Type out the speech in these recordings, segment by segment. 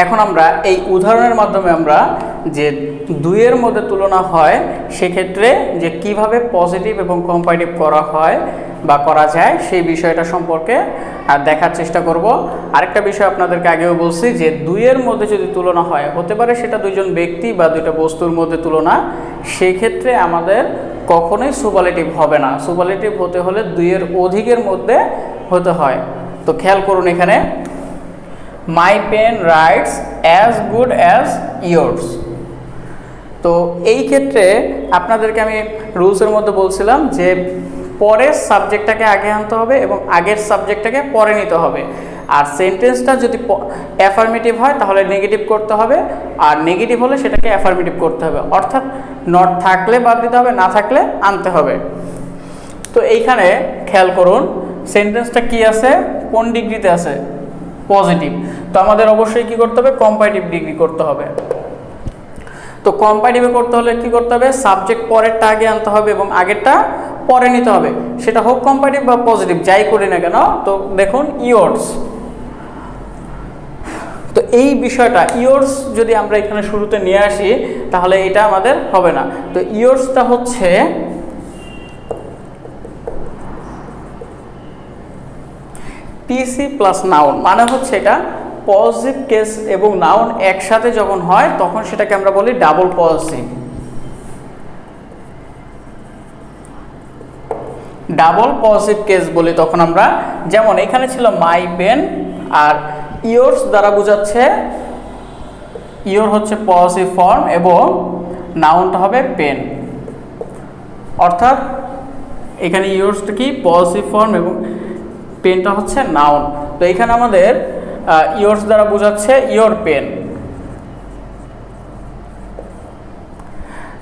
এখন আমরা এই উদাহরণের মাধ্যমে আমরা যে দুইয়ের মধ্যে তুলনা হয় সেক্ষেত্রে যে কিভাবে পজিটিভ এবং কম্পারেটিভ করা হয় বা করা যায় সেই বিষয়টা সম্পর্কে দেখার চেষ্টা করব। আরেকটা বিষয় আপনাদেরকে আগেও বলছি যে দুইয়ের মধ্যে যদি তুলনা হয়, হতে পারে সেটা দুইজন ব্যক্তি বা দুইটা বস্তুর মধ্যে তুলনা, সেই ক্ষেত্রে আমাদের কখনোই সুপারলেটিভ হবে না। সুপারলেটিভ হতে হলে দুইয়ের অধিকের মধ্যে হতে হয়। তো খেয়াল করুন এখানে, my pen writes as good as yours. তো এই ক্ষেত্রে আপনাদেরকে আমি রুলসের মধ্যে বলছিলাম যে পরের সাবজেক্টটাকে আগে আনতে হবে এবং আগের সাবজেক্টটাকে পরে নিতে হবে। আর সেন্টেন্সটা যদি অ্যাফার্মেটিভ হয় তাহলে নেগেটিভ করতে হবে, আর নেগেটিভ হলে সেটাকে অ্যাফার্মেটিভ করতে হবে। অর্থাৎ নট থাকলে বাদ দিতে হবে, না থাকলে আনতে হবে। তো এইখানে খেয়াল করুন সেন্টেন্সটা কি আছে, কোন ডিগ্রিতে আছে, পজিটিভ। তো আমাদের অবশ্যই কি করতে হবে, কম্পারেটিভ ডিগ্রি করতে হবে। তো কম্পারেটিভে করতে হলে কি করতে হবে, সাবজেক্ট পরেরটা আগে আনতে হবে এবং আগেরটা পরে নিতে হবে, সেটা হোক কম্পারেটিভ বা পজিটিভ যাই করি না কেন। তো দেখুন ইয়োর্স, তো এই বিষয়টা ইয়োর্স যদি আমরা এখানে শুরুতে নিয়ে আসি তাহলে এটা আমাদের হবে না। তো ইয়োর্সটা হচ্ছে পিসি প্লাস নাউন, মানে হচ্ছে এটা পজিটিভ কেস এবং নাউন একসাথে যখন হয় তখন সেটাকে আমরা বলি double positive. Double positive case বলি তখন আমরা, যেমন এখানে ছিল মাই পেন আর ইয়োর্স দ্বারা বোঝাচ্ছে, ইয়োর হচ্ছে পজিটিভ ফর্ম এবং নাউনটা হবে পেন। অর্থাৎ এখানে ইয়োর্সটা কি পজিটিভ ফর্ম এবং পেনটা হচ্ছে নাউন। তো এখানে আমাদের ইয়োর্স দ্বারা বোঝাচ্ছে ইয়োর পেন।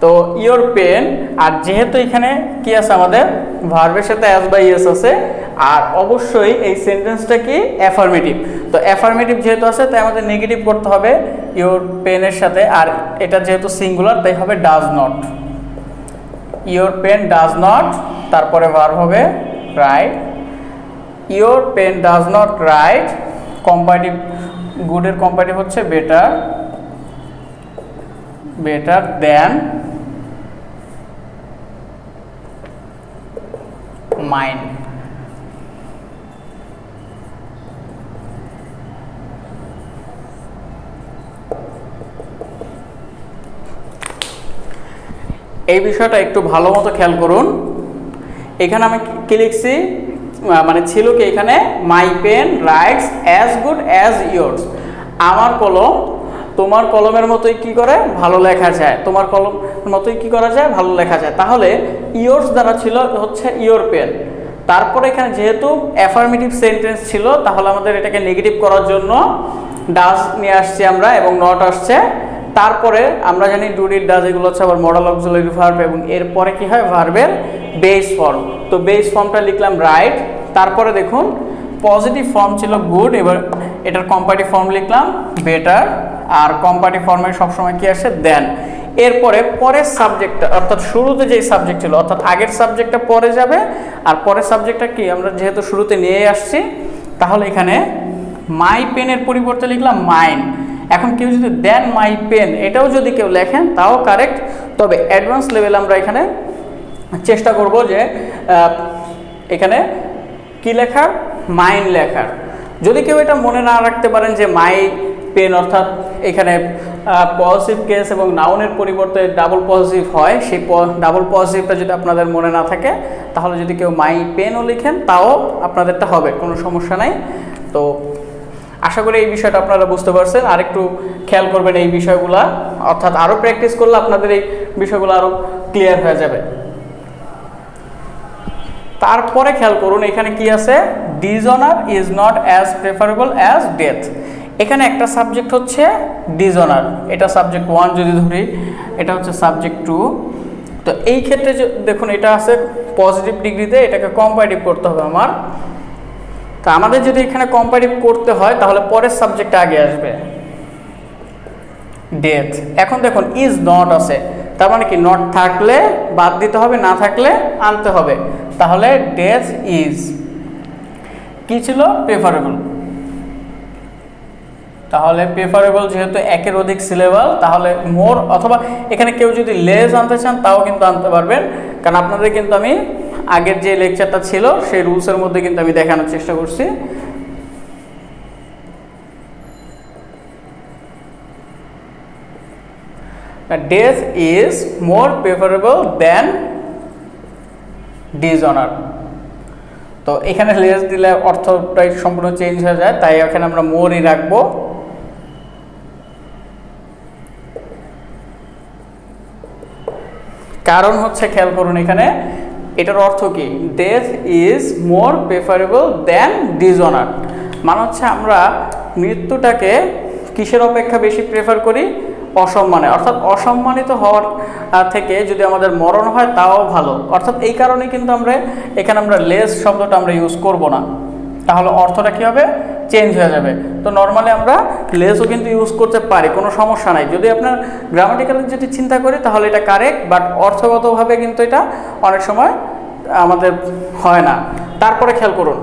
তো ইয়োর পেন, আর যেহেতু এখানে কি আছে আমাদের ভার্বের সাথে অ্যাজ বা ইয়েস আছে, আর অবশ্যই এই সেন্টেন্সটা কি অ্যাফার্মেটিভ। তো অ্যাফার্মেটিভ যেহেতু আছে তাই আমাদের নেগেটিভ করতে হবে ইয়োর পেনের সাথে, আর এটা যেহেতু সিঙ্গুলার তাই হবে does not. Your pen does not, তারপরে ভার্ব হবে right. Your pen does not write, comparative গুডের কম্পারেটিভ হচ্ছে বেটার, বেটার দ্যান মাইন। এই বিষয়টা একটু ভালো মতো খেয়াল করুন। এখানে আমি কি লিখছি, মানে ছিল কি এখানে my pen writes as good as yours. আমার কলম তোমার কলমের মতোই কি করে ভালো লেখা যায়, তোমার কলম মতোই কি করা যায় ভালো লেখা যায়। তাহলে ইয়োর্স দ্বারা ছিল হচ্ছে ইয়োর পেন। তারপরে এখানে যেহেতু অ্যাফার্মেটিভ সেন্টেন্স ছিল তাহলে আমাদের এটাকে নেগেটিভ করার জন্য ডাজ নিয়ে আসছি আমরা এবং নট আসছে। তারপরে আমরা জানি ডু ডিড ডাজ এগুলো হচ্ছে আবার মডেল অক্সিলারি ভার্ব এবং এরপরে কি হয় ভার্বের বেস ফর্ম। তো বেস ফর্মটা লিখলাম রাইট। তারপরে দেখুন পজিটিভ ফর্ম ছিল গুড, এবার এটার কম্পারেটিভ ফর্ম লিখলাম বেটার, আর কম্পারেটিভ ফর্মে সবসময় কি আসে দেন। এরপরে পরের সাবজেক্টটা অর্থাৎ শুরুতে যেই সাবজেক্ট ছিল অর্থাৎ আগের সাবজেক্টটা পরে যাবে, আর পরের সাবজেক্টটা কি আমরা যেহেতু শুরুতে নিয়ে আসছি তাহলে এখানে মাই পেনের পরিবর্তে লিখলাম মাইন। এখন কেউ যদি দেন মাই পেন এটাও যদি কেউ লেখেন তাও কারেক্ট, তবে অ্যাডভান্স লেভেল আমরা এখানে চেষ্টা করব যে এখানে কি লেখার, মাইন লেখার। যদি কেউ এটা মনে না রাখতে পারেন যে মাই পেন অর্থাৎ এখানে পজিটিভ কেস এবং নাউনের পরিবর্তে ডাবল পজিটিভ হয়, সেই ডাবল পজিটিভটা যদি আপনাদের মনে না থাকে তাহলে যদি কেউ মাই পেনও লিখেন তাও আপনাদেরটা হবে, কোনো সমস্যা নাই। তো আশা করি এই বিষয়টা আপনারা বুঝতে পারছেন। আর একটু খেয়াল করবেন এই বিষয়গুলো, অর্থাৎ আরও প্র্যাকটিস করলে আপনাদের এই বিষয়গুলো আরও ক্লিয়ার হয়ে যাবে। তারপরে খেয়াল করুন এখানে কি আছে, dishonour is not as preferable as death. এখানে একটা সাবজেক্ট হচ্ছে ডিসঅনার, এটা সাবজেক্ট 1 যদি ধরি, এটা হচ্ছে সাবজেক্ট 2। তো এই ক্ষেত্রে দেখুন এটা আছে পজিটিভ ডিগ্রিতে, এটাকে কম্পারেটিভ করতে হবে আমার। তো আমাদের যদি এখানে কম্পারেটিভ করতে হয় তাহলে পরের সাবজেক্ট আগে আসবে। ডেথ। এখন দেখুন ইজ নট আছে, তার মানে কি নট থাকলে বাদ দিতে হবে, না থাকলে আনতে হবে। তাহলে ডেথ ইজ কি ছিল? প্রেফারেবল। তাহলে প্রেফারেবল যেহেতু একের অধিক সিলেবাল, তাহলে মোর অথবা এখানে কেউ যদি লেস আনতে চান তাও কিন্তু আনতে পারবেন, কারণ আপনাদের কিন্তু আমি আগের যে লেকচারটা ছিল সেই রুলসের মধ্যে কিন্তু আমি দেখানোর চেষ্টা করছি। Death is more preferable than dishonour. তো এখানে লেস দিলে অর্থটাই সম্পূর্ণ চেঞ্জ হয়ে যায়, তাই এখানে আমরা মোরই রাখবো। কারণ হচ্ছে খেয়াল করুন এখানে এটার অর্থ কি? Death is more preferable than dishonour, মানে হচ্ছে আমরা মৃত্যুটাকে কিসের অপেক্ষা বেশি প্রেফার করি? অসম্মানে, অর্থাৎ অসম্মানিত হওয়ার থেকে যদি আমাদের মরণ হয় তাও ভালো। অর্থাৎ এই কারণে কিন্তু এখানে আমরা লেস শব্দটা আমরা ইউজ করব না, তাহলে অর্থটা কী হবে? চেঞ্জ হয়ে যাবে। তো নর্মালি আমরা লেসও কিন্তু ইউজ করতে পারি, কোনো সমস্যা নাই। যদি আপনার গ্রামাটিক্যালি যদি চিন্তা করি তাহলে এটা কারেক্ট, বাট অর্থগতভাবে কিন্তু এটা অনেক সময় আমাদের হয় না। তারপরে খেয়াল করুন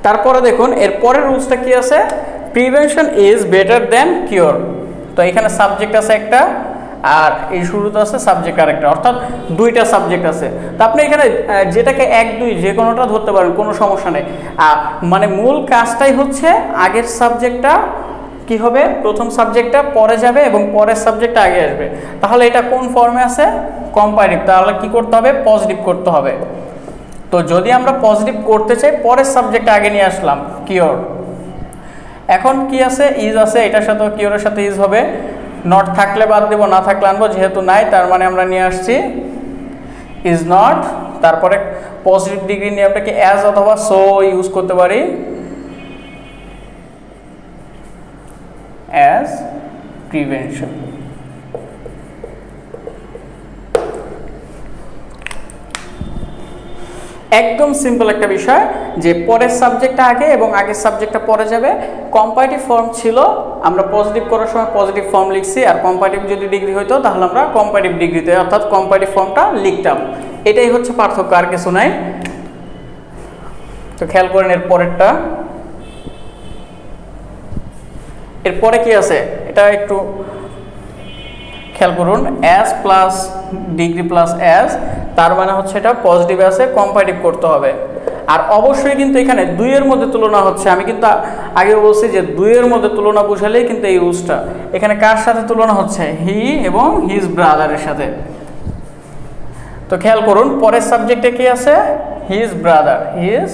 তারপরে দেখুন এর পরের রুলসটা কি আছে? Prevention is better then cure. তো এখানে সাবজেক্ট আছে একটা, আর এই শুরুতে আছে সাবজেক্ট আরেকটা, অর্থাৎ দুইটা সাবজেক্ট আছে। তো আপনি এখানে যেটাকে এক দুই যে কোনোটা ধরতে পারেন, কোনো সমস্যা নেই। মানে মূল কাজটাই হচ্ছে আগের সাবজেক্টটা কি হবে? প্রথম সাবজেক্টটা পরে যাবে এবং পরের সাবজেক্টটা আগে আসবে। তাহলে এটা কোন ফর্মে আছে? কম্পারেটিভ। তাহলে কি করতে হবে? পজিটিভ করতে হবে। তো যদি আমরা পজিটিভ করতে চাই, পরের সাবজেক্টটা আগে নিয়ে আসলাম, কিওর। এখন কি আছে? ইজ আছে, এটার সাথে কিওরের সাথে ইজ হবে। নট থাকলে বাদ দেবো, না থাকলে আনবো, যেহেতু নাই তার মানে আমরা নিয়ে আসছি ইজ নট। তারপরে পজিটিভ ডিগ্রি নিয়ে আমরা কি অ্যাজ অথবা সো ইউজ করতে পারি, অ্যাজ প্রিভেনশন। একদম সিম্পল একটা বিষয় যে পরের সাবজেক্টটা আগে এবং আগের সাবজেক্টটা পরে যাবে। কম্পারেটিভ ফর্ম ছিল, আমরা পজিটিভ করার সময় পজিটিভ ফর্ম লিখছি, আর কম্পারেটিভ যদি ডিগ্রি হইতো তাহলে আমরা কম্পারেটিভ ডিগ্রিতে অর্থাৎ কম্পারেটিভ ফর্মটা লিখতাম। এটাই হচ্ছে পার্থক্য, আর কিছু নাই। তো খেয়াল করেন এর পরেরটা, এরপরে কি আছে এটা একটু খেয়াল করুন। As plus degree plus as, তার মানে হচ্ছে এটা পজিটিভ আছে, কম্পারেটিভ করতে হবে। আর অবশ্যই কিন্তু এখানে দুইয়ের মধ্যে তুলনা হচ্ছে। আমি কিন্তু আগে বলছি যে দুইয়ের মধ্যে তুলনা বুঝালেই কিন্তু এই রুলসটা। এখানে কার সাথে তুলনা হচ্ছে? হি এবং হিজ ব্রাদারের সাথে। তো খেয়াল করুন পরের সাবজেক্টে কি আছে? His brother, his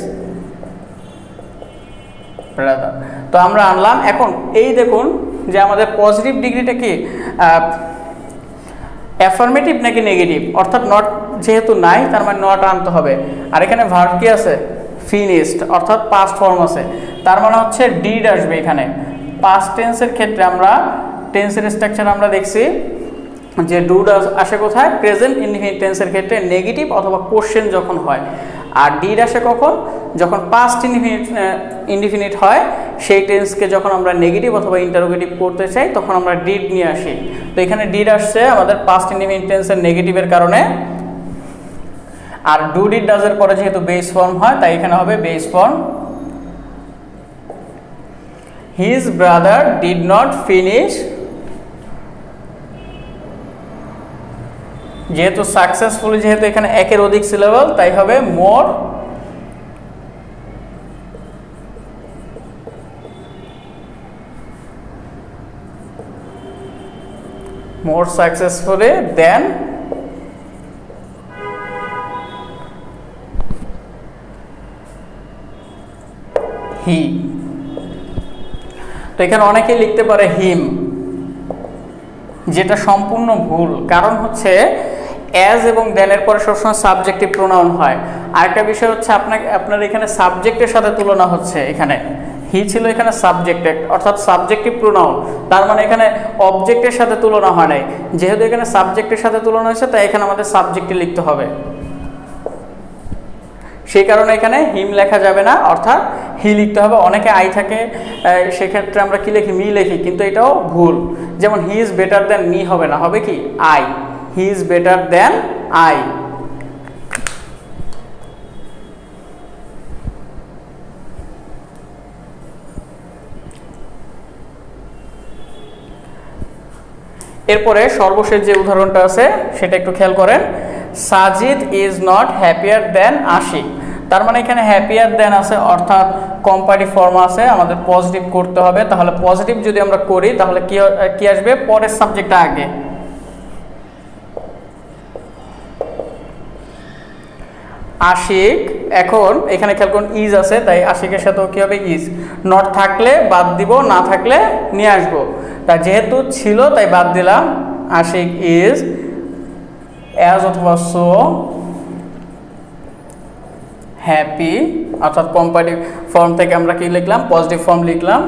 brother. তো আমরা আনলাম। এখন এই দেখুন যে আমাদের পজিটিভ ডিগ্রিটা কি অ্যাফার্মেটিভ নাকি নেগেটিভ, অর্থাৎ নট যেহেতু নাই তার মানে নট আনতে হবে। আর এখানে ভার্ব কি আছে? ফিনিশড, অর্থাৎ পাস্ট ফর্ম আছে, তার মানে হচ্ছে ডিড আসবে এখানে। পাস্ট টেন্সের ক্ষেত্রে আমরা টেন্সের স্ট্রাকচার আমরা দেখছি যে ডুড আসে কোথায়? প্রেজেন্ট ইনডিফিনিট টেন্সের ক্ষেত্রে নেগেটিভ অথবা কোশ্চেন যখন হয়। আর ডিড আসে কখন? যখন পাস্ট ইনডিফিনিট হয়, সেই টেন্সকে যখন আমরা নেগেটিভ অথবা ইন্টারোগেটিভ করতে চাই তখন আমরা ডিড নিয়ে আসি। তো এখানে ডিড আসছে আমাদের পাস্ট ইনডিফিনিট টেন্সের নেগেটিভের কারণে। আর ডু ডিড ডাজের পরে যেহেতু বেস ফর্ম হয় তাই এখানে হবে base form. His brother did not finish, যেহেতু সাকসেসফুলি, যেহেতু এখানে একের অধিক সিলেবল তাই হবে মোর। মোর সাকসেসফুলি দেন হি। তো এখানে অনেকেই লিখতে পারে হিম, যেটা সম্পূর্ণ ভুল। কারণ হচ্ছে অ্যাজ এবং দেনের পরে সবসময় সাবজেক্টিভ প্রোনাউন হয়। আরেকটা বিষয় হচ্ছে আপনার এখানে সাবজেক্টের সাথে তুলনা হচ্ছে। এখানে হি ছিল এখানে সাবজেক্ট, অর্থাৎ সাবজেক্টিভ প্রোনাউন, তার মানে এখানে অবজেক্টের সাথে তুলনা হয় নাই। যেহেতু এখানে সাবজেক্টের সাথে তুলনা হয়েছে তাই এখানে আমাদের সাবজেক্টে লিখতে হবে। সেই কারণে এখানে হিম লেখা যাবে না, অর্থাৎ হি লিখতে হবে। অনেকে আই থাকে, সেক্ষেত্রে আমরা কি লিখি, মি লিখি, কিন্তু এটাও ভুল। যেমন he is better than me হবে না, হবে কি I. He is better than I. এরপরে সর্বশেষ যে উদাহরণটা আছে সেটা একটু খেয়াল করেন। Sajid is not happier than Ashiq. তার মানে এখানে হ্যাপিয়ার দেন আছে, অর্থাৎ কম্পারেটিভ ফর্ম আছে, আমাদের পজিটিভ করতে হবে। তাহলে পজিটিভ যদি আমরা করি তাহলে কি আসবে, পরের সাবজেক্টটা আগে। আশিক, এখন এখানে খেয়াল করুন ইজ আছে, তাই আশিকের সাথেও কি হবে, ইজ। নট থাকলে বাদ দিব, না থাকলে নিয়ে আসবো। তাই যেহেতু ছিল তাই বাদ দিলাম। আশিক ইজ অ্যাজ অথবা সো হ্যাপি, অর্থাৎ কম্পারেটিভ ফর্ম থেকে আমরা কি লিখলাম, পজিটিভ ফর্ম লিখলাম।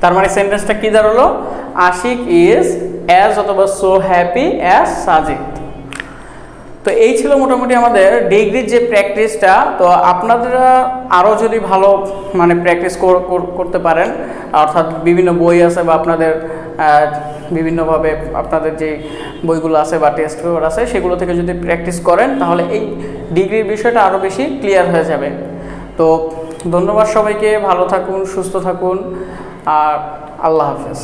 তার মানে সেন্টেন্সটা কি দাঁড়ালো, আশিক ইজ অ্যাজ অথবা সো হ্যাপি অ্যাজ সাজিদ। তো এই ছিল মোটামুটি আমাদের ডিগ্রির যে প্র্যাকটিসটা। তো আপনারা আরও যদি ভালো মানে প্র্যাকটিস করতে পারেন, অর্থাৎ বিভিন্ন বই আছে বা আপনাদের বিভিন্নভাবে আপনাদের যে বইগুলো আছে বা টেস্ট পেপার আছে সেগুলো থেকে যদি প্র্যাকটিস করেন তাহলে এই ডিগ্রির বিষয়টা আরও বেশি ক্লিয়ার হয়ে যাবে। তো ধন্যবাদ সবাইকে, ভালো থাকুন, সুস্থ থাকুন, আর আল্লাহ হাফেজ।